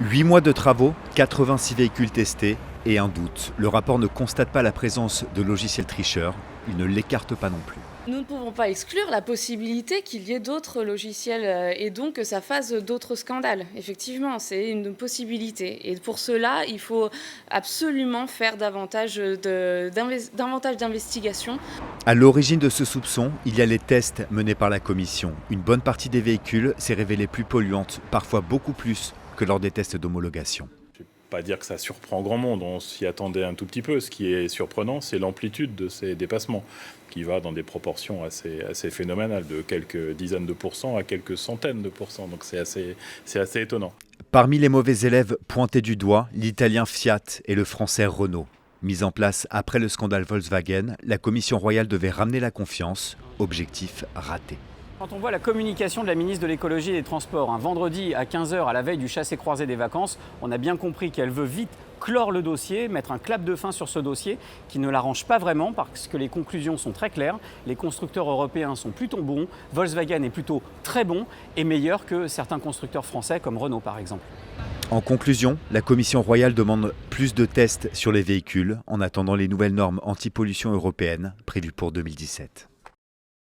8 mois de travaux, 86 véhicules testés et un doute. Le rapport ne constate pas la présence de logiciels tricheurs, il ne l'écarte pas non plus. Nous ne pouvons pas exclure la possibilité qu'il y ait d'autres logiciels et donc que ça fasse d'autres scandales. Effectivement, c'est une possibilité. Et pour cela, il faut absolument faire davantage d'investigation. À l'origine de ce soupçon, il y a les tests menés par la commission. Une bonne partie des véhicules s'est révélée plus polluante, parfois beaucoup plus que lors des tests d'homologation. Je ne vais pas dire que ça surprend grand monde, on s'y attendait un tout petit peu. Ce qui est surprenant, c'est l'amplitude de ces dépassements, qui va dans des proportions assez phénoménales, de quelques dizaines de pourcents à quelques centaines de pourcents. Donc c'est assez étonnant. Parmi les mauvais élèves pointés du doigt, l'italien Fiat et le français Renault. Mise en place après le scandale Volkswagen, la commission royale devait ramener la confiance. Objectif raté. Quand on voit la communication de la ministre de l'écologie et des transports, un vendredi à 15h à la veille du chassé-croisé des vacances, on a bien compris qu'elle veut vite clore le dossier, mettre un clap de fin sur ce dossier qui ne l'arrange pas vraiment parce que les conclusions sont très claires. Les constructeurs européens sont plutôt bons, Volkswagen est plutôt très bon et meilleur que certains constructeurs français comme Renault par exemple. En conclusion, la Commission royale demande plus de tests sur les véhicules en attendant les nouvelles normes anti-pollution européennes prévues pour 2017.